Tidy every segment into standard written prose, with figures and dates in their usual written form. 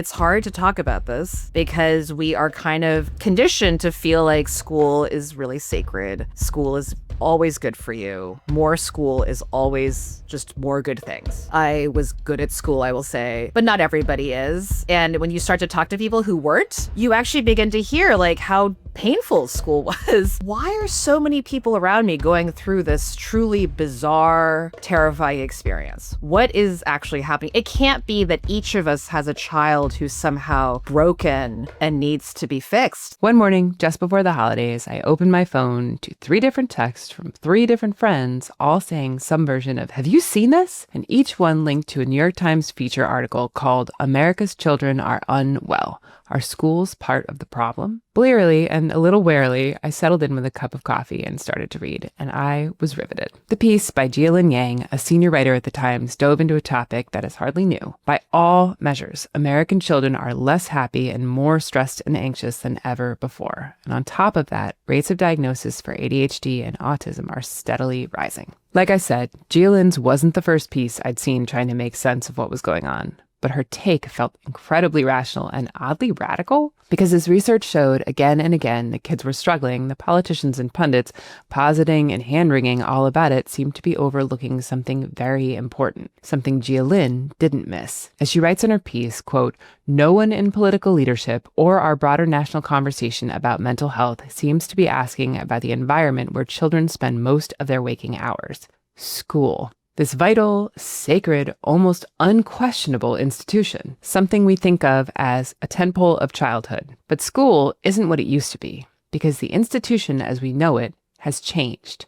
It's hard to talk about this because we are kind of conditioned to feel like school is really sacred. School is always good for you. More school is always just more good things. I was good at school, I will say, but not everybody is. And when you start to talk to people who weren't, you actually begin to hear like how painful school was. Why are so many people around me going through this truly bizarre, terrifying experience? What is actually happening? It can't be that each of us has a child who's somehow broken and needs to be fixed. One morning, just before the holidays, I opened my phone to 3 different texts from 3 different friends, all saying some version of, "Have you seen this?" And each one linked to a New York Times feature article called "America's Children Are Unwell. Are schools part of the problem?" Blearily and a little warily, I settled in with a cup of coffee and started to read, and I was riveted. The piece by Jia Lynn Yang, a senior writer at the Times, dove into a topic that is hardly new. By all measures, American children are less happy and more stressed and anxious than ever before. And on top of that, rates of diagnosis for ADHD and autism are steadily rising. Like I said, Jia Lynn's wasn't the first piece I'd seen trying to make sense of what was going on. But her take felt incredibly rational and oddly radical, because as research showed again and again that kids were struggling, the politicians and pundits positing and hand-wringing all about it seemed to be overlooking something very important, something Jia Lynn didn't miss. As she writes in her piece, quote, "No one in political leadership or our broader national conversation about mental health seems to be asking about the environment where children spend most of their waking hours. School. This vital, sacred, almost unquestionable institution, something we think of as a tentpole of childhood. But school isn't what it used to be, because the institution as we know it has changed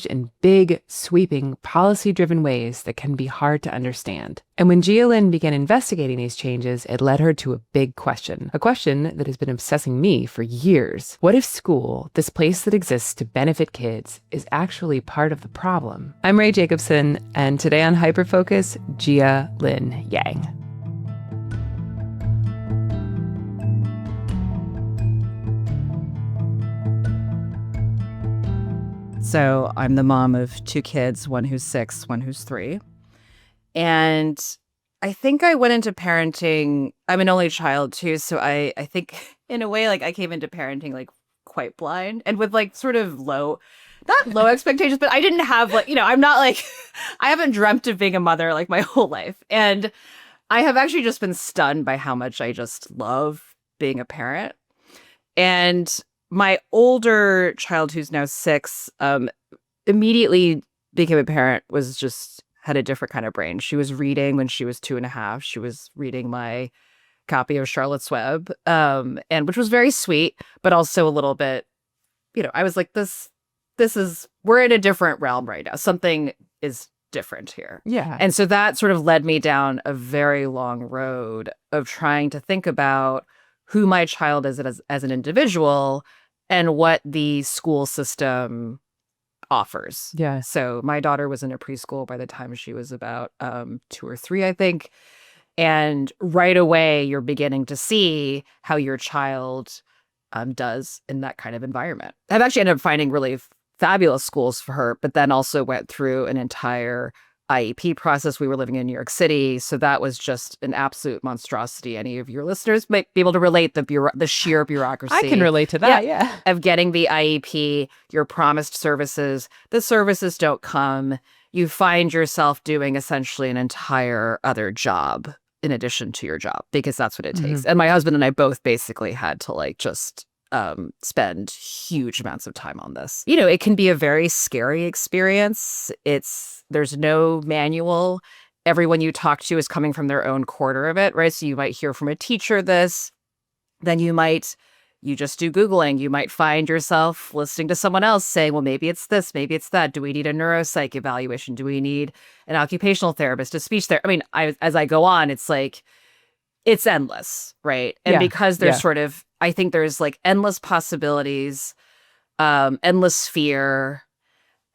in big, sweeping, policy-driven ways that can be hard to understand. And when Jia Lynn began investigating these changes, it led her to a big question, a question that has been obsessing me for years. What if school, this place that exists to benefit kids, is actually part of the problem? I'm Ray Jacobson, and today on Hyperfocus, Jia Lynn Yang. So I'm the mom of 2 kids, one who's 6, one who's 3. And I think I went into parenting, I'm an only child too, so I think in a way, like I came into parenting like quite blind and with like sort of not low expectations, but I didn't have like, I'm not like, I haven't dreamt of being a mother like my whole life. And I have actually just been stunned by how much I just love being a parent. And my older child, who's now 6, immediately became a parent, had a different kind of brain. She was reading when she was 2.5. She was reading my copy of Charlotte's Web, and which was very sweet, but also a little bit, I was like, we're in a different realm right now. Something is different here. Yeah. And so that sort of led me down a very long road of trying to think about who my child is as an individual and what the school system offers. Yeah. So my daughter was in a preschool by the time she was about 2 or 3, I think. And right away, you're beginning to see how your child does in that kind of environment. I've actually ended up finding really fabulous schools for her, but then also went through an entire IEP process. We were living in New York City, so that was just an absolute monstrosity. Any of your listeners might be able to relate the sheer bureaucracy. I can relate to that, yeah. Of getting the IEP, your promised services. The services don't come. You find yourself doing essentially an entire other job in addition to your job, because that's what it takes. And my husband and I both basically had to like just spend huge amounts of time on this. It can be a very scary experience. There's no manual. Everyone you talk to is coming from their own quarter of it, right? So you might hear from a teacher this, then you just do Googling. You might find yourself listening to someone else saying, well, maybe it's this, maybe it's that. Do we need a neuropsych evaluation? Do we need an occupational therapist, a speech therapist? I mean, as I go on, it's like, it's endless, right? And because there's sort of, I think there's like endless possibilities, endless fear,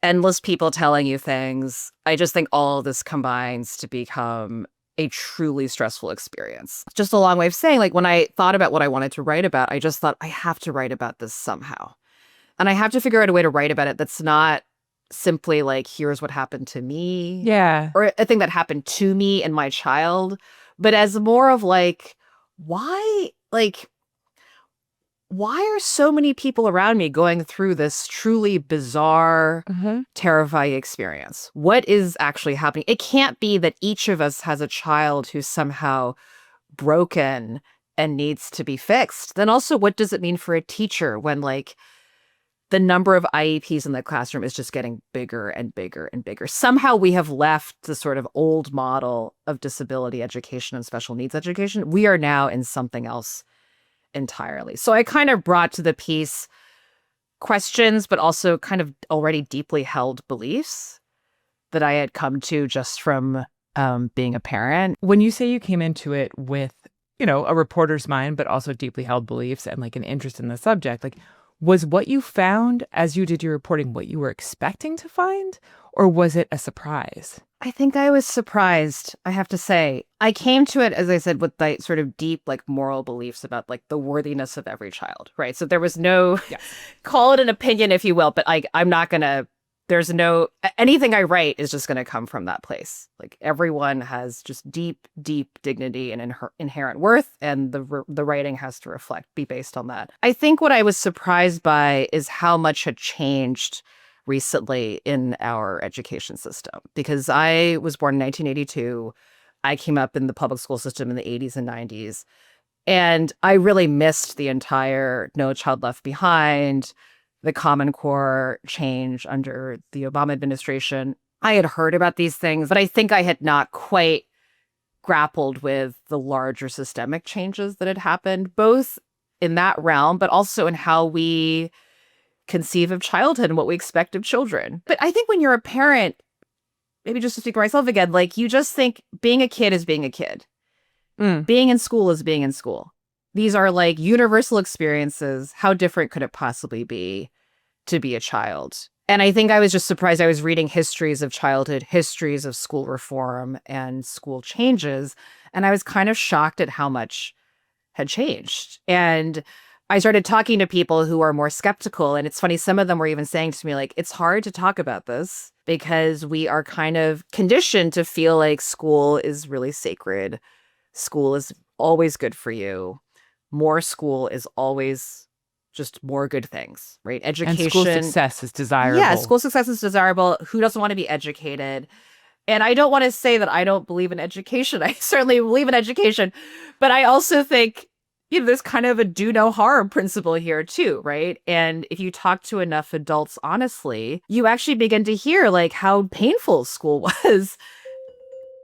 endless people telling you things. I just think all of this combines to become a truly stressful experience. Just a long way of saying, like, when I thought about what I wanted to write about, I just thought I have to write about this somehow. And I have to figure out a way to write about it that's not simply like, here's what happened to me. Yeah. Or a thing that happened to me and my child, but as more of like, why, like, why are so many people around me going through this truly bizarre, terrifying experience? What is actually happening? It can't be that each of us has a child who's somehow broken and needs to be fixed. Then also, what does it mean for a teacher when, like, the number of IEPs in the classroom is just getting bigger and bigger and bigger? Somehow we have left the sort of old model of disability education and special needs education. We are now in something else entirely. So I kind of brought to the piece questions, but also kind of already deeply held beliefs that I had come to just from being a parent. When you say you came into it with, a reporter's mind, but also deeply held beliefs and like an interest in the subject, like, was what you found as you did your reporting what you were expecting to find, or was it a surprise? I think I was surprised, I have to say. I came to it, as I said, with the sort of deep, like, moral beliefs about, like, the worthiness of every child, right? So there was no, call it an opinion, if you will, but I'm not going to, there's no, anything I write is just going to come from that place. Like, everyone has just deep, deep dignity and inherent worth, and the writing has to be based on that. I think what I was surprised by is how much had changed recently in our education system, because I was born in 1982. I came up in the public school system in the 80s and 90s, and I really missed the entire No Child Left Behind, the Common Core change under the Obama administration. I had heard about these things, but I think I had not quite grappled with the larger systemic changes that had happened, both in that realm, but also in how we conceive of childhood and what we expect of children. But I think when you're a parent, maybe just to speak for myself again, like, you just think being a kid is being a kid. Being in school is being in school. These are like universal experiences. How different could it possibly be to be a child? And I think I was just surprised. I was reading histories of childhood, histories of school reform and school changes, and I was kind of shocked at how much had changed. And I started talking to people who are more skeptical. And it's funny, some of them were even saying to me, like, it's hard to talk about this because we are kind of conditioned to feel like school is really sacred. School is always good for you. More school is always just more good things, right? Education. And school success is desirable. Yeah, school success is desirable. Who doesn't want to be educated? And I don't want to say that I don't believe in education. I certainly believe in education. But I also think, there's kind of a do no harm principle here too, right? And if you talk to enough adults honestly, you actually begin to hear, like, how painful school was.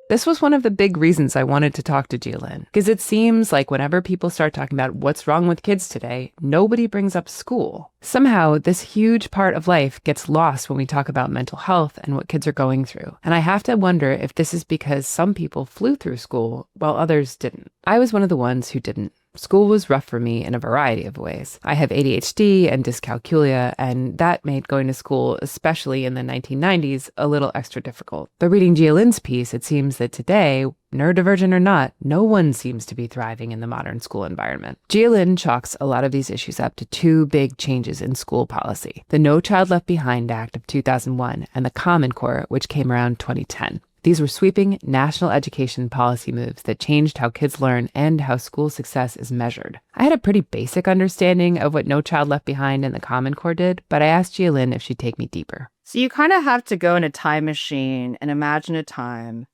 This was one of the big reasons I wanted to talk to Jia Lynn, because it seems like whenever people start talking about what's wrong with kids today, nobody brings up school. Somehow, this huge part of life gets lost when we talk about mental health and what kids are going through. And I have to wonder if this is because some people flew through school while others didn't. I was one of the ones who didn't. School was rough for me in a variety of ways. I have ADHD and dyscalculia, and that made going to school, especially in the 1990s, a little extra difficult. But reading Jia Lynn's piece, it seems that today, neurodivergent or not, no one seems to be thriving in the modern school environment. Jia Lynn chalks a lot of these issues up to two big changes in school policy: the No Child Left Behind Act of 2001 and the Common Core, which came around 2010. These were sweeping national education policy moves that changed how kids learn and how school success is measured. I had a pretty basic understanding of what No Child Left Behind and the Common Core did, but I asked Jia Lynn if she'd take me deeper. So you kind of have to go in a time machine and imagine a time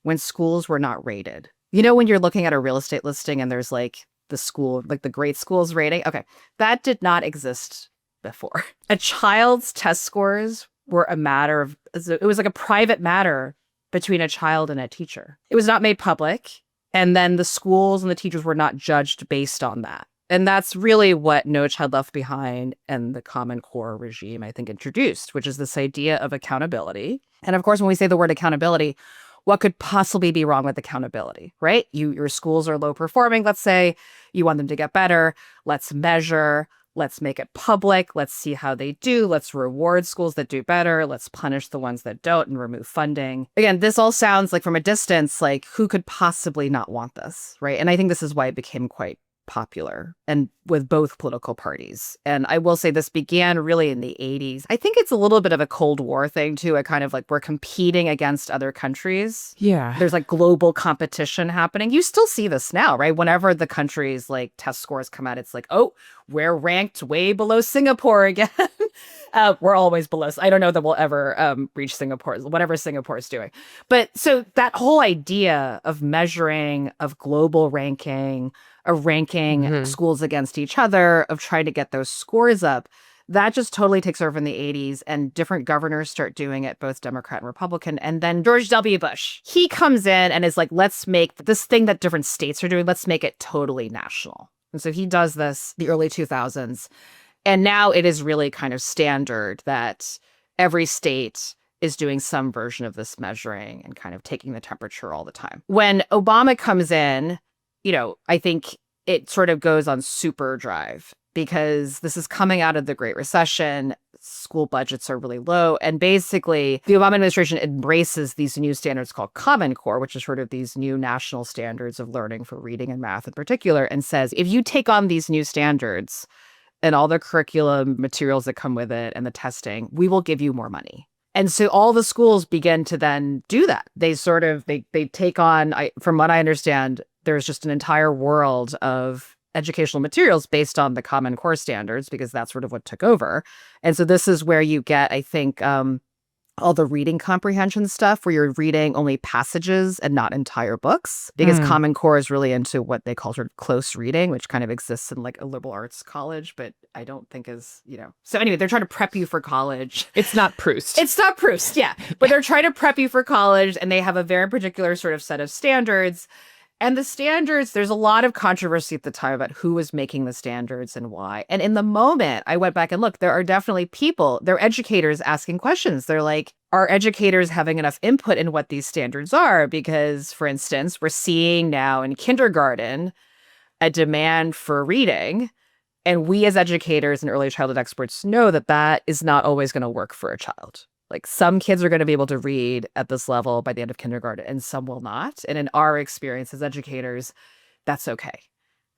when schools were not rated. When you're looking at a real estate listing and there's like the school, like the great schools rating. Okay, that did not exist before. A child's test scores were a matter of, it was like a private matter between a child and a teacher. It was not made public. And then the schools and the teachers were not judged based on that. And that's really what No Child Left Behind and the Common Core regime, I think, introduced, which is this idea of accountability. And of course, when we say the word accountability, what could possibly be wrong with accountability, right? Your schools are low performing, let's say. You want them to get better. Let's measure. Let's make it public. Let's see how they do. Let's reward schools that do better. Let's punish the ones that don't and remove funding. Again, this all sounds like, from a distance, like, who could possibly not want this, right? And I think this is why it became quite popular and with both political parties. And I will say this began really in the 80s. I think it's a little bit of a Cold War thing too. A kind of like we're competing against other countries. Yeah. There's like global competition happening. You still see this now, right? Whenever the countries like test scores come out, it's like, oh, we're ranked way below Singapore again. We're always below. I don't know that we'll ever reach Singapore, whatever Singapore is doing. But so that whole idea of measuring, of global ranking, of ranking schools against each other, of trying to get those scores up, that just totally takes over in the 80s, and different governors start doing it, both Democrat and Republican. And then George W. Bush, he comes in and is like, let's make this thing that different states are doing, let's make it totally national. And so he does this the early 2000s. And now it is really kind of standard that every state is doing some version of this measuring and kind of taking the temperature all the time. When Obama comes in, I think it sort of goes on super drive because this is coming out of the Great Recession. School budgets are really low. And basically, the Obama administration embraces these new standards called Common Core, which is sort of these new national standards of learning for reading and math in particular, and says, if you take on these new standards and all the curriculum materials that come with it and the testing, we will give you more money. And so all the schools begin to then do that. They sort of, they take on, from what I understand, there's just an entire world of educational materials based on the Common Core standards, because that's sort of what took over. And so this is where you get, I think, all the reading comprehension stuff where you're reading only passages and not entire books, because Common Core is really into what they call sort of close reading, which kind of exists in like a liberal arts college, but I don't think is, So anyway, they're trying to prep you for college. It's not Proust. It's not Proust, yeah. But they're trying to prep you for college, and they have a very particular sort of set of standards. And the standards, there's a lot of controversy at the time about who was making the standards and why. And in the moment, I went back and looked, there are definitely people, they're educators asking questions. They're like, are educators having enough input in what these standards are? Because, for instance, we're seeing now in kindergarten a demand for reading. And we as educators and early childhood experts know that that is not always going to work for a child. Like some kids are going to be able to read at this level by the end of kindergarten and some will not. And in our experience as educators, that's okay.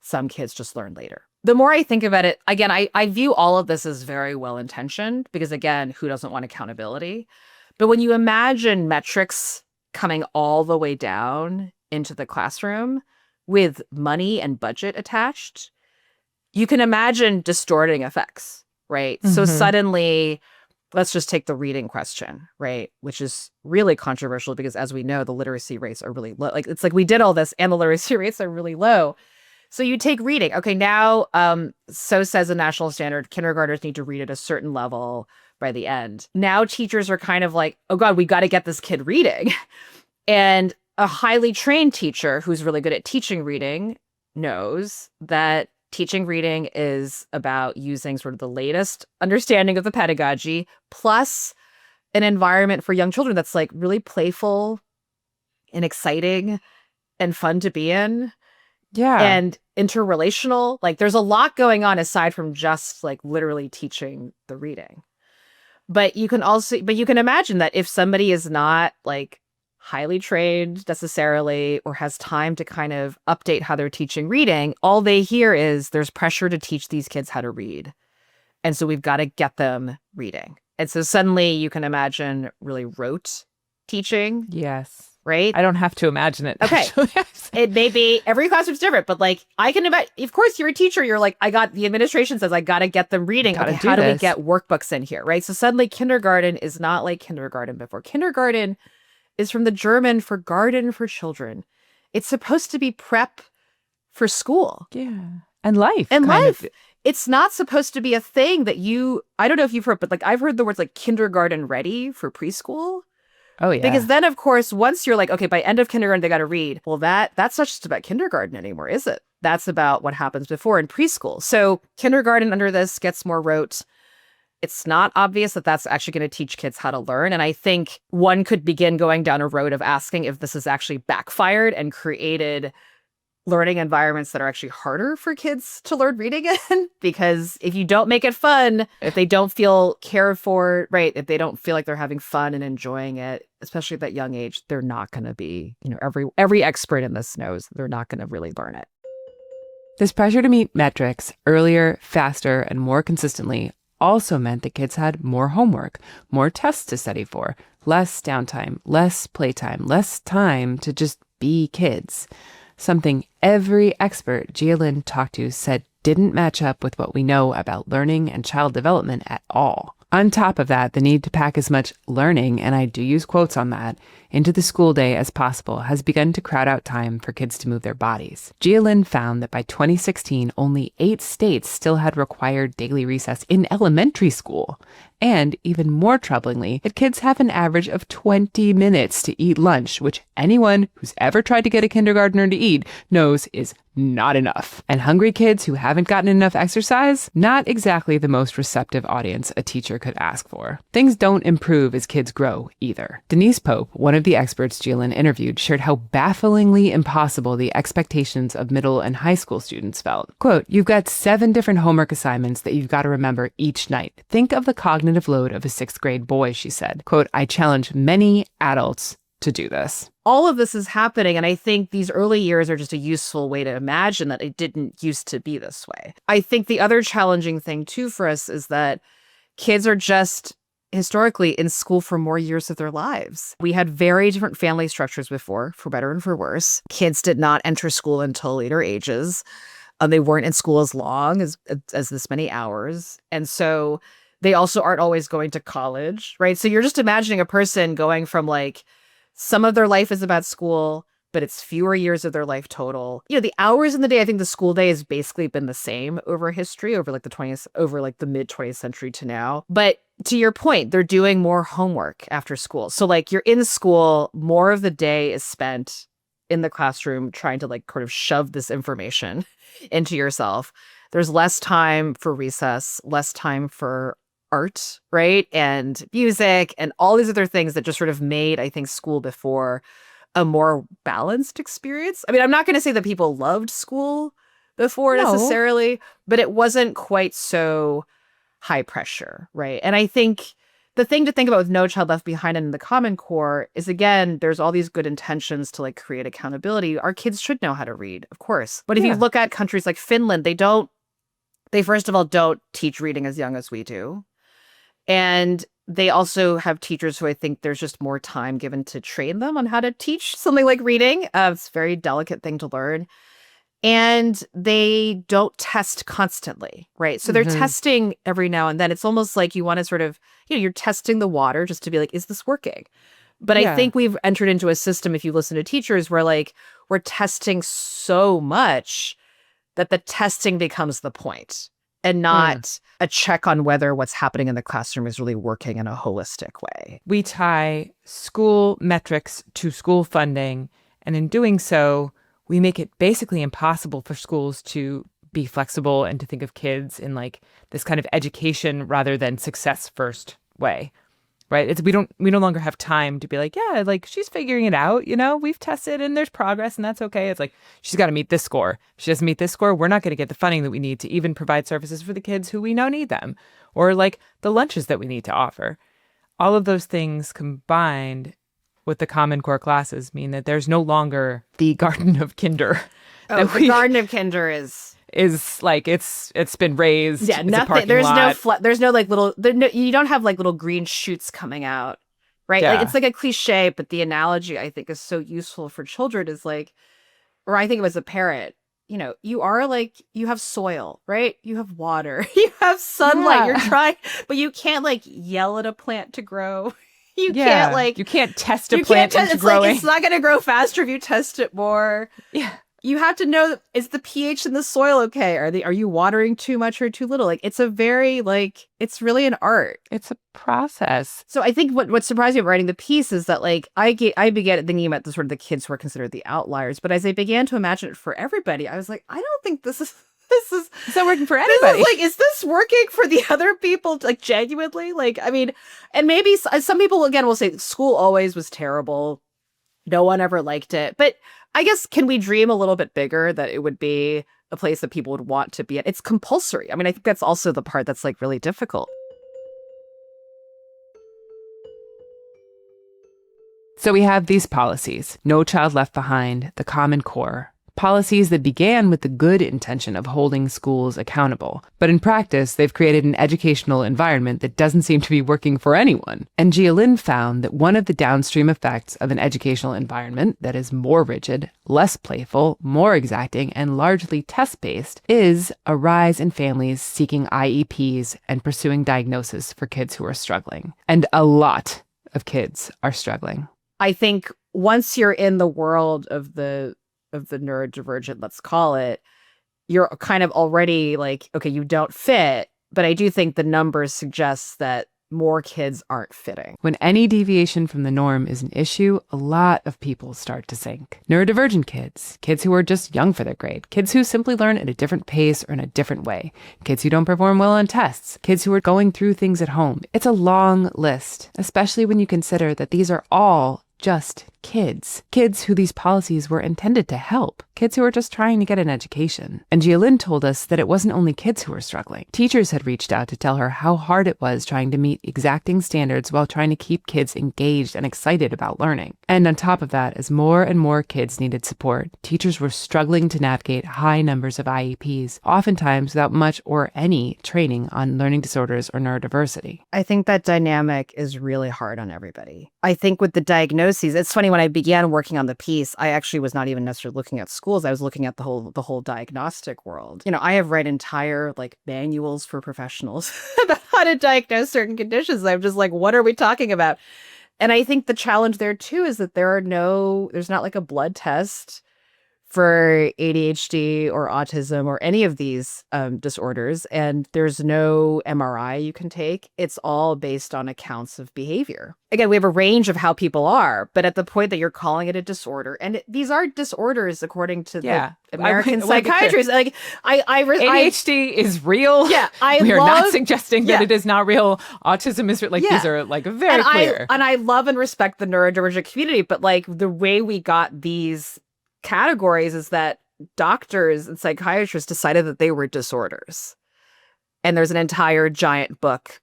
Some kids just learn later. The more I think about it, again, I view all of this as very well-intentioned because, again, who doesn't want accountability? But when you imagine metrics coming all the way down into the classroom with money and budget attached, you can imagine distorting effects, right? So suddenly, let's just take the reading question, right? Which is really controversial because, as we know, the literacy rates are really low. Like, it's like we did all this and the literacy rates are really low. So you take reading. Okay, now, so says a national standard, kindergartners need to read at a certain level by the end. Now teachers are kind of like, oh God, we got to get this kid reading. And a highly trained teacher who's really good at teaching reading knows that teaching reading is about using sort of the latest understanding of the pedagogy plus an environment for young children that's like really playful and exciting and fun to be in. Yeah. And interrelational. Like there's a lot going on aside from just like literally teaching the reading. But you can imagine that if somebody is not like highly trained necessarily or has time to kind of update how they're teaching reading, all they hear is there's pressure to teach these kids how to read. And so we've got to get them reading. And so suddenly you can imagine really rote teaching. Yes. Right? I don't have to imagine it. Okay. It may be, every classroom's different, but like I can imagine, of course, you're a teacher, you're like, the administration says I got to get them reading. Okay, how do we get workbooks in here? Right? So suddenly kindergarten is not like kindergarten before. Kindergarten is from the German for garden for children. It's supposed to be prep for school. Yeah. And life. And life. It's not supposed to be a thing that I don't know if you've heard, but like I've heard the words like kindergarten ready for preschool. Oh, yeah. Because then, of course, once you're like, okay, by end of kindergarten, they got to read. Well, that's not just about kindergarten anymore, is it? That's about what happens before in preschool. So kindergarten under this gets more rote. It's not obvious that that's actually going to teach kids how to learn. And I think one could begin going down a road of asking if this has actually backfired and created learning environments that are actually harder for kids to learn reading in. Because if you don't make it fun, if they don't feel cared for, right, if they don't feel like they're having fun and enjoying it, especially at that young age, they're not going to be, every expert in this knows they're not going to really learn it. This pressure to meet metrics earlier, faster, and more consistently also meant that kids had more homework, more tests to study for, less downtime, less playtime, less time to just be kids. Something every expert Jia Lynn talked to said didn't match up with what we know about learning and child development at all. On top of that, the need to pack as much learning, and I do use quotes on that, into the school day as possible has begun to crowd out time for kids to move their bodies. Jia Lynn found that by 2016, only 8 states still had required daily recess in elementary school. And even more troublingly, that kids have an average of 20 minutes to eat lunch, which anyone who's ever tried to get a kindergartner to eat knows is not enough. And hungry kids who haven't gotten enough exercise, not exactly the most receptive audience a teacher could ask for. Things don't improve as kids grow either. Denise Pope, one of the experts Jia Lynn interviewed, shared how bafflingly impossible the expectations of middle and high school students felt. Quote, "You've got 7 different homework assignments that you've got to remember each night. Think of the cognitive load of a 6th grade boy," she said. Quote, "I challenge many adults to do this." All of this is happening, and I think these early years are just a useful way to imagine that it didn't used to be this way. I think the other challenging thing, too, for us is that kids are just historically in school for more years of their lives. We had very different family structures before, for better and for worse. Kids did not enter school until later ages. They weren't in school as long as this many hours. And so they also aren't always going to college, right? So you're just imagining a person going from like, some of their life is about school, but it's fewer years of their life total. You know, the hours in the day, I think the school day has basically been the same over history, over like the mid 20th century to now. But to your point, they're doing more homework after school. So like you're in school, more of the day is spent in the classroom trying to like sort of shove this information into yourself. There's less time for recess, less time for art, right? And music and all these other things that just sort of made, I think, school before a more balanced experience. I mean, I'm not going to say that people loved school before necessarily, but it wasn't quite so high pressure, right? And I think the thing to think about with No Child Left Behind and the Common Core is, again, there's all these good intentions to like create accountability. Our kids should know how to read, of course. But if you look at countries like Finland, they first of all don't teach reading as young as we do. And they also have teachers who I think there's just more time given to train them on how to teach something like reading. It's a very delicate thing to learn. And they don't test constantly, right? So they're testing every now and then. It's almost like you want to sort of, you're testing the water just to be like, is this working? But I think we've entered into a system, if you listen to teachers, where like we're testing so much that the testing becomes the point. And not a check on whether what's happening in the classroom is really working in a holistic way. We tie school metrics to school funding, and in doing so, we make it basically impossible for schools to be flexible and to think of kids in like this kind of education rather than success first way. Right? We no longer have time to be like, yeah, like she's figuring it out, we've tested and there's progress and that's okay. It's like, she's got to meet this score. If she doesn't meet this score, we're not going to get the funding that we need to even provide services for the kids who we know need them, or like the lunches that we need to offer. All of those things combined with the Common Core classes mean that there's no longer the Garden of Kinder. Oh, the Garden of Kinder is like it's been raised. Yeah, it's nothing. There's no like little. You don't have like little green shoots coming out, right? Yeah. Like it's like a cliche, but the analogy I think is so useful for children is like, or I think of as a parent, you are like you have soil, right? You have water, you have sunlight. Yeah. You're trying, but you can't like yell at a plant to grow. You can't test a plant into growing. Like, it's not going to grow faster if you test it more. Yeah. You have to know, is the pH in the soil okay? Are you watering too much or too little? Like, it's a very, it's really an art. It's a process. So I think what surprised me about writing the piece is that, like, I began thinking about the sort of the kids who are considered the outliers. But as I began to imagine it for everybody, I was like, I don't think this is it's not working for anybody. Is this working for the other people? Like, genuinely? Like, I mean, and maybe some people, again, will say school always was terrible. No one ever liked it. But I guess, can we dream a little bit bigger that it would be a place that people would want to be at? It's compulsory. I mean, I think that's also the part that's like really difficult. So we have these policies: No Child Left Behind, the Common Core, Policies that began with the good intention of holding schools accountable. But in practice, they've created an educational environment that doesn't seem to be working for anyone. And Jia Lynn found that one of the downstream effects of an educational environment that is more rigid, less playful, more exacting, and largely test-based is a rise in families seeking IEPs and pursuing diagnosis for kids who are struggling. And a lot of kids are struggling. I think once you're in the world of the neurodivergent, let's call it, you're kind of already like, okay, you don't fit. But I do think the numbers suggest that more kids aren't fitting. When any deviation from the norm is an issue, a lot of people start to sink. Neurodivergent kids, kids who are just young for their grade, kids who simply learn at a different pace or in a different way, kids who don't perform well on tests, kids who are going through things at home. It's a long list, especially when you consider that these are all just kids. Kids who these policies were intended to help. Kids who are just trying to get an education. And Jia Lynn told us that it wasn't only kids who were struggling. Teachers had reached out to tell her how hard it was trying to meet exacting standards while trying to keep kids engaged and excited about learning. And on top of that, as more and more kids needed support, teachers were struggling to navigate high numbers of IEPs, oftentimes without much or any training on learning disorders or neurodiversity. I think that dynamic is really hard on everybody. I think with the diagnoses, it's funny, when I began working on the piece, I actually was not even necessarily looking at schools. I was looking at the whole diagnostic world. You know, I have read entire like manuals for professionals about how to diagnose certain conditions. I'm just like, what are we talking about? And I think the challenge there too is that there's not like a blood test for ADHD or autism or any of these disorders. And there's no MRI you can take. It's all based on accounts of behavior. Again, we have a range of how people are, but at the point that you're calling it a disorder, and these are disorders according to the American psychiatrists. Like ADHD is real. Yeah, we are not suggesting that it is not real. Autism is like these are like very clear. I love and respect the neurodivergent community, but like the way we got these categories is that doctors and psychiatrists decided that they were disorders. And there's an entire giant book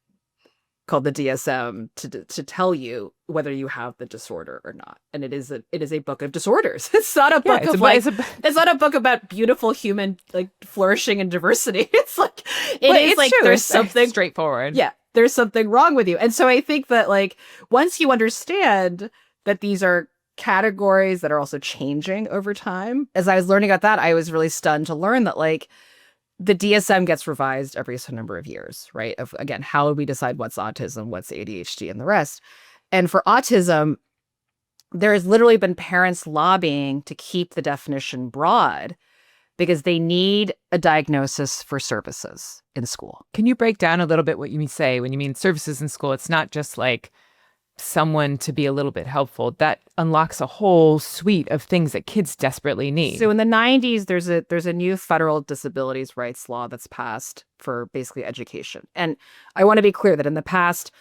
called the DSM to tell you whether you have the disorder or not. And it is a book of disorders. It's not a book it's not a book about beautiful human like flourishing and diversity. It's like it's like true. There's something straightforward. Yeah, there's something wrong with you. And so I think that like once you understand that these are categories that are also changing over time. As I was learning about that, I was really stunned to learn that like the DSM gets revised every so number of years, right? Of again, how do we decide what's autism, what's ADHD, and the rest? And for autism, there has literally been parents lobbying to keep the definition broad because they need a diagnosis for services in school. Can you break down a little bit what you say when you mean services in school? It's not just like someone to be a little bit helpful. That unlocks a whole suite of things that kids desperately need. So in the 90s, there's a new federal disabilities rights law that's passed for basically education. And I want to be clear that in the past,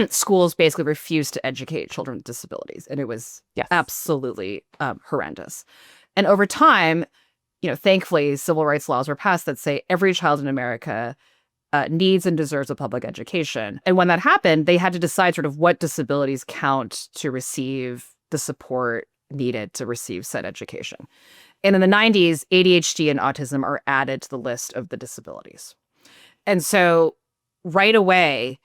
schools basically refused to educate children with disabilities. And it was absolutely horrendous. And over time, you know, thankfully, civil rights laws were passed that say every child in America needs and deserves a public education. And when that happened, they had to decide sort of what disabilities count to receive the support needed to receive said education. And in the 90s, ADHD and autism are added to the list of the disabilities. And so right away,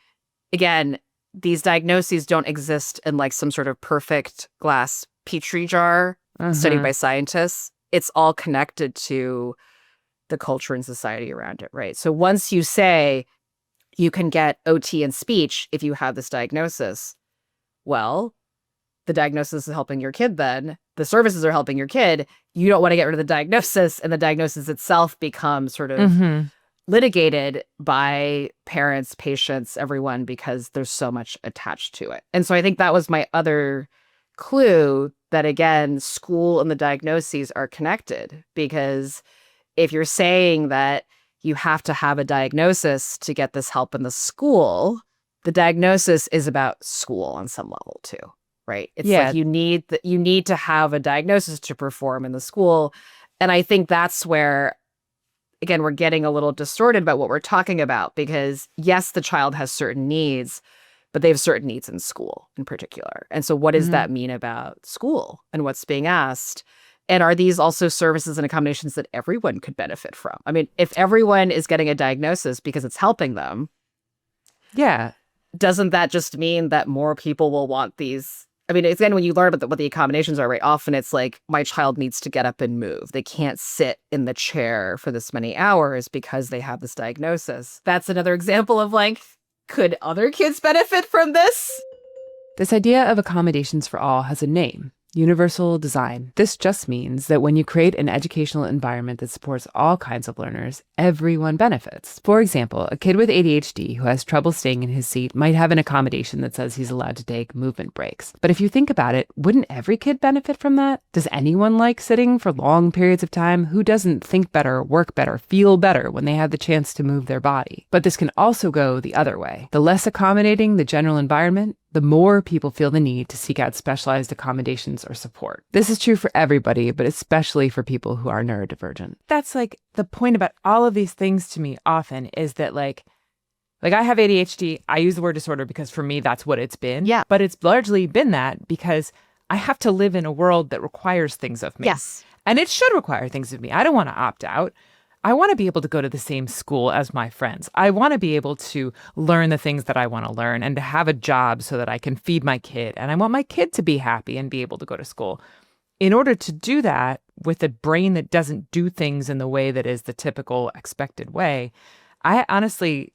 again, these diagnoses don't exist in like some sort of perfect glass petri jar studied by scientists. It's all connected to the culture and society around it, right? So once you say you can get OT and speech if you have this diagnosis, well, the diagnosis is helping your kid then. The services are helping your kid. You don't want to get rid of the diagnosis, and the diagnosis itself becomes sort of litigated by parents, patients, everyone, because there's so much attached to it. And so I think that was my other clue that, again, school and the diagnoses are connected, because if you're saying that you have to have a diagnosis to get this help in the school, the diagnosis is about school on some level too, right? It's like you need to have a diagnosis to perform in the school. And I think that's where, again, we're getting a little distorted about what we're talking about, because yes, the child has certain needs, but they have certain needs in school in particular. And so what does that mean about school and what's being asked? And are these also services and accommodations that everyone could benefit from? I mean, if everyone is getting a diagnosis because it's helping them, yeah, doesn't that just mean that more people will want these? I mean, again, when you learn about what the accommodations are, right, often it's like, my child needs to get up and move. They can't sit in the chair for this many hours because they have this diagnosis. That's another example of like, could other kids benefit from this? this idea of accommodations for all has a name. Universal design. This just means that when you create an educational environment that supports all kinds of learners, everyone benefits. For example, a kid with ADHD who has trouble staying in his seat might have an accommodation that says he's allowed to take movement breaks. But if you think about it, wouldn't every kid benefit from that? Does anyone like sitting for long periods of time? Who doesn't think better, work better, feel better when they have the chance to move their body? But this can also go the other way. The less accommodating the general environment, the more people feel the need to seek out specialized accommodations or support. This is true for everybody, but especially for people who are neurodivergent. That's like the point about all of these things to me often is that like I have ADHD. I use the word disorder because for me, that's what it's been. Yeah. But it's largely been that because I have to live in a world that requires things of me. Yes. And it should require things of me. I don't want to opt out. I want to be able to go to the same school as my friends. I want to be able to learn the things that I want to learn and to have a job so that I can feed my kid. And I want my kid to be happy and be able to go to school. In order to do that with a brain that doesn't do things in the way that is the typical expected way, I honestly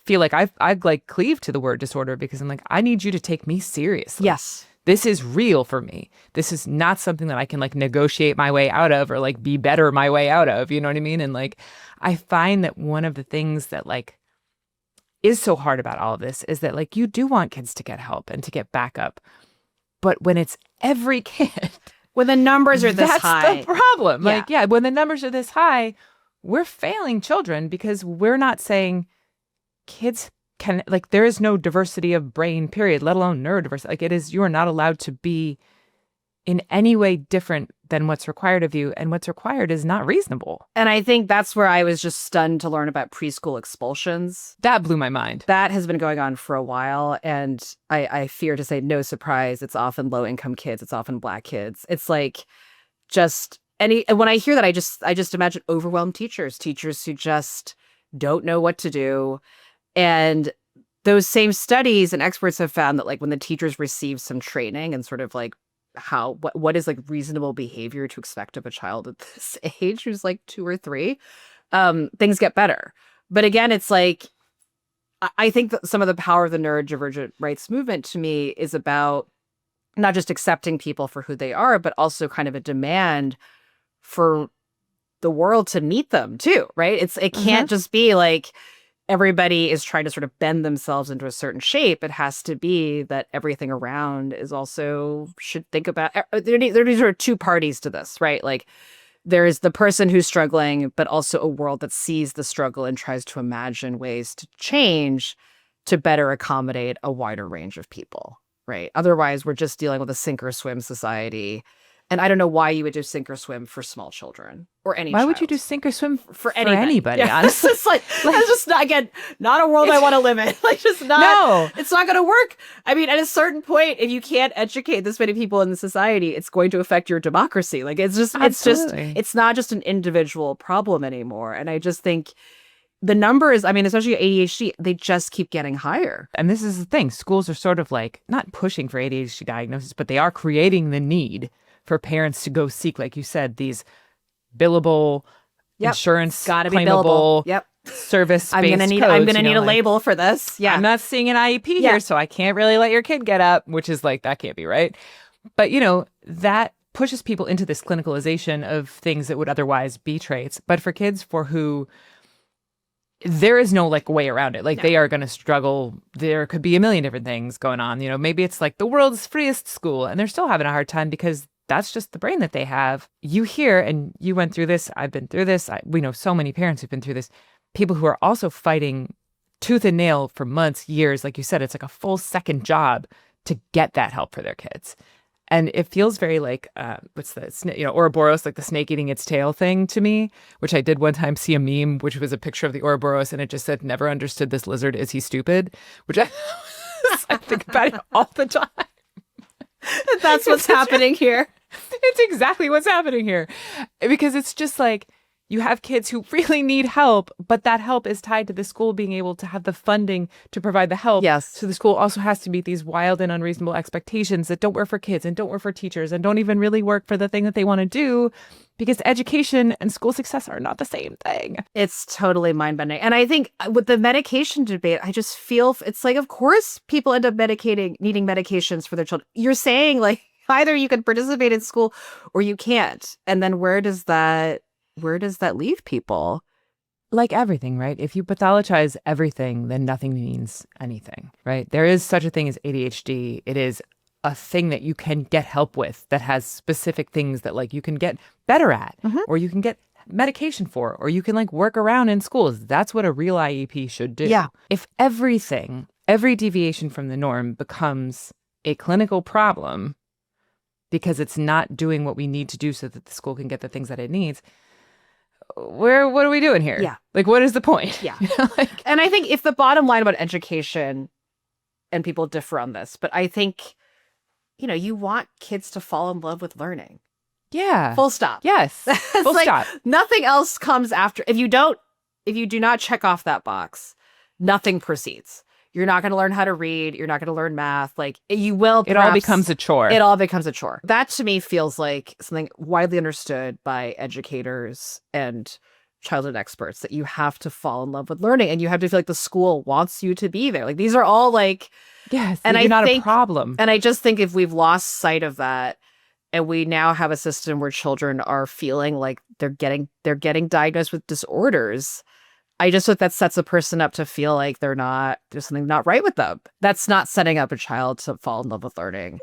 feel like I've like cleaved to the word disorder because I'm like, I need you to take me seriously. Yes. This is real for me. This is not something that I can like negotiate my way out of or like be better my way out of. You know what I mean? And like, I find that one of the things that like is so hard about all of this is that like you do want kids to get help and to get backup. But when it's every kid, when the numbers are this that's high, the problem. Yeah. Like, yeah, when the numbers are this high, we're failing children because we're not saying kids can, like, there is no diversity of brain, period, let alone neurodiversity. Like, it is, you are not allowed to be in any way different than what's required of you. And what's required is not reasonable. And I think that's where I was just stunned to learn about preschool expulsions. That blew my mind. That has been going on for a while. And I fear to say, no surprise, it's often low-income kids. It's often Black kids. It's like just and when I hear that, I just imagine overwhelmed teachers who just don't know what to do. And those same studies and experts have found that like when the teachers receive some training and sort of like what is like reasonable behavior to expect of a child at this age who's like 2 or 3, things get better. But again, it's like, I think that some of the power of the neurodivergent rights movement to me is about not just accepting people for who they are, but also kind of a demand for the world to meet them too, right? It can't just be like everybody is trying to sort of bend themselves into a certain shape. It has to be that everything around is also should think about, there are two parties to this, right? Like there is the person who's struggling, but also a world that sees the struggle and tries to imagine ways to change to better accommodate a wider range of people, right? Otherwise, we're just dealing with a sink or swim society. And I don't know why you would do sink or swim for small children or any Why child. would you do sink or swim for anybody? Yeah. Honestly, It's like that's just not, again, not a world I want to live in. Like, just not. No, it's not going to work. I mean, at a certain point, if you can't educate this many people in the society, it's going to affect your democracy. Like, Absolutely. it's not just an individual problem anymore. And I just think the numbers, I mean, especially ADHD, they just keep getting higher. And this is the thing: schools are sort of like not pushing for ADHD diagnosis, but they are creating the need for parents to go seek, like you said, these billable insurance, gotta be claimable, billable. Service-based I'm gonna need a label for this. Yeah, I'm not seeing an IEP here, so I can't really let your kid get up, which is like, that can't be right. But that pushes people into this clinicalization of things that would otherwise be traits. But for kids for who there is no like way around it. Like they are going to struggle. There could be a million different things going on. Maybe it's like the world's freest school and they're still having a hard time because that's just the brain that they have. You hear, and you went through this, I've been through this. We know so many parents who've been through this. People who are also fighting tooth and nail for months, years. Like you said, it's like a full second job to get that help for their kids. And it feels very like, what's the, Ouroboros, like the snake eating its tail thing to me, which I did one time see a meme, which was a picture of the Ouroboros, and it just said, "Never understood this lizard. Is he stupid?" Which I think about it all the time. That's what's happening here. It's exactly what's happening here. Because it's just like you have kids who really need help, but that help is tied to the school being able to have the funding to provide the help. Yes. So the school also has to meet these wild and unreasonable expectations that don't work for kids and don't work for teachers and don't even really work for the thing that they want to do, because education and school success are not the same thing. It's totally mind-bending. And I think with the medication debate, I just feel it's like, of course, people end up needing medications for their children. You're saying like either you can participate in school or you can't. And then where does that leave people? Like everything, right? If you pathologize everything, then nothing means anything, right? There is such a thing as ADHD. It is a thing that you can get help with that has specific things that like you can get better at, or you can get medication for, or you can like work around in schools. That's what a real IEP should do. Yeah. If every deviation from the norm becomes a clinical problem because it's not doing what we need to do so that the school can get the things that it needs, what are we doing here? Yeah. Like, what is the point? Yeah. You know, like, And I think if the bottom line about education, and people differ on this, but I think, you want kids to fall in love with learning. yeah. Full stop. Yes. Full Like, stop. nothing else comes after. If you do not check off that box, nothing proceeds. You're not going to learn how to read. You're not going to learn math. Like you will. It all becomes a chore. It all becomes a chore. That to me feels like something widely understood by educators and childhood experts, that you have to fall in love with learning and you have to feel like the school wants you to be there. Like these are all like, yes. and You're not think, a problem. And I just think if we've lost sight of that, and we now have a system where children are feeling like they're getting diagnosed with disorders, I just think that sets a person up to feel like there's something not right with them. That's not setting up a child to fall in love with learning.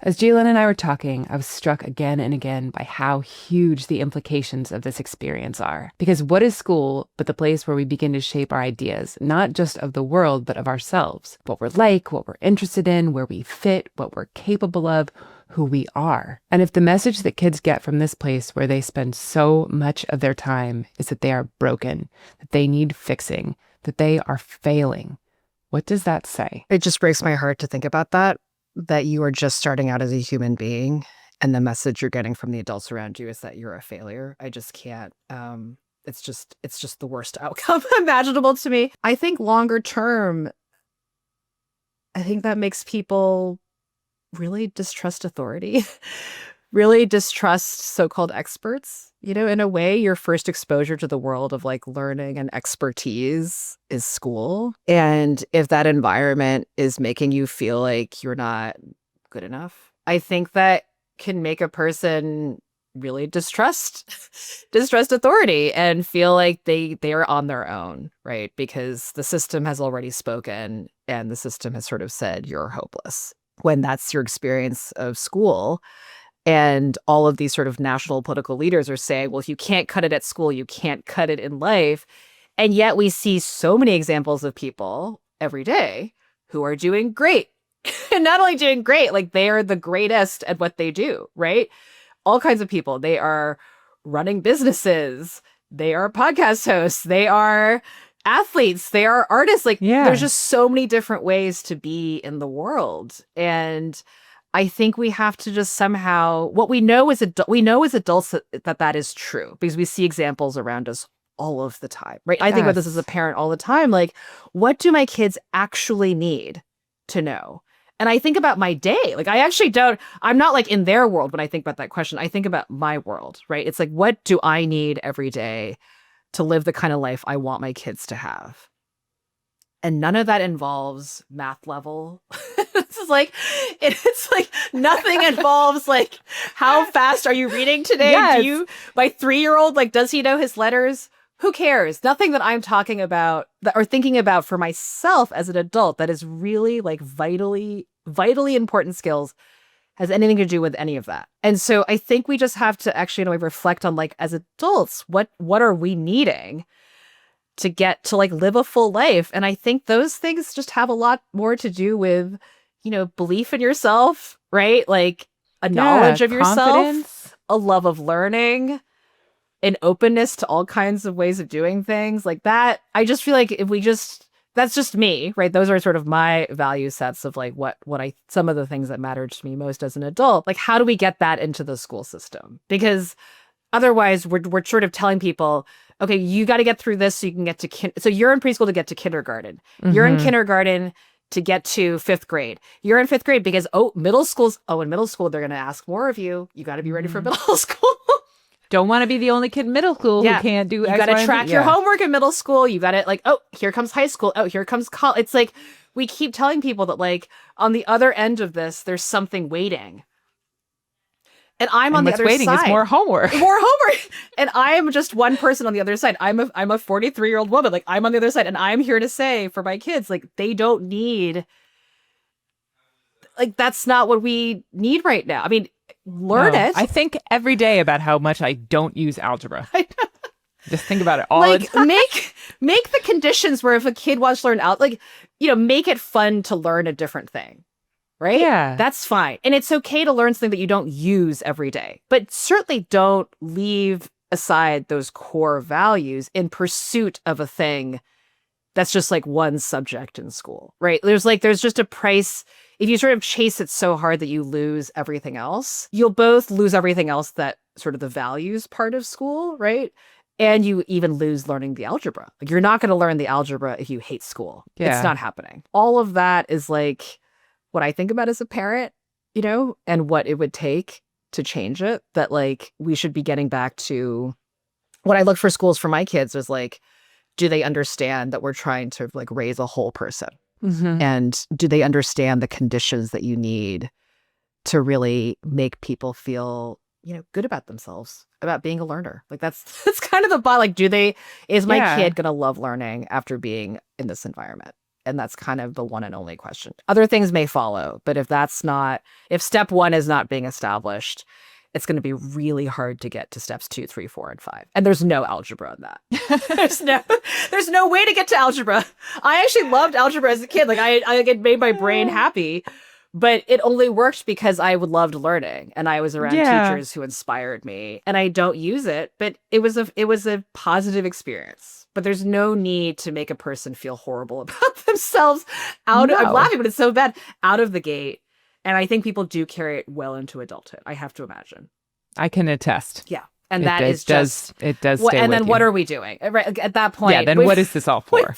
As Jia Lynn and I were talking, I was struck again and again by how huge the implications of this experience are. Because what is school but the place where we begin to shape our ideas, not just of the world, but of ourselves? What we're like, what we're interested in, where we fit, what we're capable of, who we are. And if the message that kids get from this place where they spend so much of their time is that they are broken, that they need fixing, that they are failing, what does that say? It just breaks my heart to think about that you are just starting out as a human being and the message you're getting from the adults around you is that you're a failure. I just can't. It's just the worst outcome imaginable to me. I think longer term, I think that makes people really distrust authority, really distrust so-called experts. In a way, your first exposure to the world of like learning and expertise is school. And if that environment is making you feel like you're not good enough, I think that can make a person really distrust authority and feel like they are on their own, right? Because the system has already spoken and the system has sort of said you're hopeless. When that's your experience of school, and all of these sort of national political leaders are saying, well, if you can't cut it at school, you can't cut it in life. And yet we see so many examples of people every day who are doing great. And not only doing great, like they are the greatest at what they do, right? All kinds of people. They are running businesses. They are podcast hosts. They are athletes. They are artists. Like there's just so many different ways to be in the world. And I think we have to just somehow, what we know as adults that is true, because we see examples around us all of the time, right? I think about this as a parent all the time. Like, what do my kids actually need to know? And I think about my day. Like, I'm not like in their world when I think about that question. I think about my world, right? It's like, what do I need every day to live the kind of life I want my kids to have? And none of that involves math level. It's like nothing involves like how fast are you reading today? Yes. My 3-year-old, like, does he know his letters? Who cares? Nothing that I'm talking about or thinking about for myself as an adult that is really like vitally important skills has anything to do with any of that. And so I think we just have to actually in a way reflect on like as adults, what are we needing to get to like live a full life? And I think those things just have a lot more to do with, belief in yourself, right? Like a knowledge of yourself, a love of learning, an openness to all kinds of ways of doing things like that. I just feel like if we just that's just me, right? Those are sort of my value sets of like what some of the things that mattered to me most as an adult. Like, how do we get that into the school system? Because otherwise we're sort of telling people, okay, you got to get through this so you can get to so you're in preschool to get to kindergarten. You're in kindergarten to get to 5th grade. You're in 5th grade because in middle school they're going to ask more of you. You got to be ready for middle school. Don't want to be the only kid in middle school who can't do X, You got Y, to track and Z. your homework in middle school. You got to like, oh, here comes high school. Oh, here comes college. It's like we keep telling people that like on the other end of this, there's something waiting. And I'm on the other waiting side. Is more homework. More homework. And I'm just one person on the other side. I'm a 43-year-old woman. Like, I'm on the other side. And I'm here to say for my kids, like, they don't need, like, that's not what we need right now. I mean, learn it. I think every day about how much I don't use algebra. I know. Just think about it all like, the time. make the conditions where if a kid wants to learn like, make it fun to learn a different thing. Right? Yeah. That's fine. And it's okay to learn something that you don't use every day. But certainly don't leave aside those core values in pursuit of a thing that's just like one subject in school, right? There's just a price. If you sort of chase it so hard that you lose everything else, you'll both lose everything else that sort of the values part of school, right? And you even lose learning the algebra. Like, you're not going to learn the algebra if you hate school. Yeah. It's not happening. All of that is like what I think about as a parent, and what it would take to change it, that like we should be getting back to what I look for schools for my kids is like, do they understand that we're trying to like raise a whole person? And do they understand the conditions that you need to really make people feel, good about themselves, about being a learner? Like that's kind of the bot. Like, is my kid going to love learning after being in this environment? And that's kind of the one and only question. Other things may follow, but if step 1 is not being established, it's going to be really hard to get to steps 2, 3, 4, and 5. And there's no algebra in that. there's no way to get to algebra. I actually loved algebra as a kid. Like I it made my brain happy, but it only worked because I loved learning and I was around teachers who inspired me. And I don't use it, but it was a positive experience. But there's no need to make a person feel horrible about themselves I'm laughing, but it's so bad, out of the gate. And I think people do carry it well into adulthood, I have to imagine. I can attest. Yeah. And it does stay and then with what you. are we doing? Right, at that point. Yeah, then what is this all for?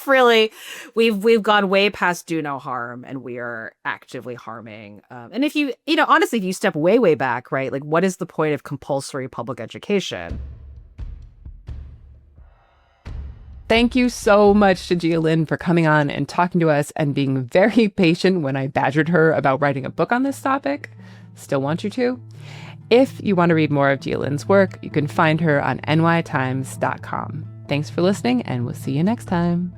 We've gone way past do no harm, and we are actively harming. And if you honestly, if you step way, way back, right, like what is the point of compulsory public education? Thank you so much to Jia Lynn for coming on and talking to us and being very patient when I badgered her about writing a book on this topic. Still want you to. If you want to read more of Jia Lynn's work, you can find her on nytimes.com. Thanks for listening, and we'll see you next time.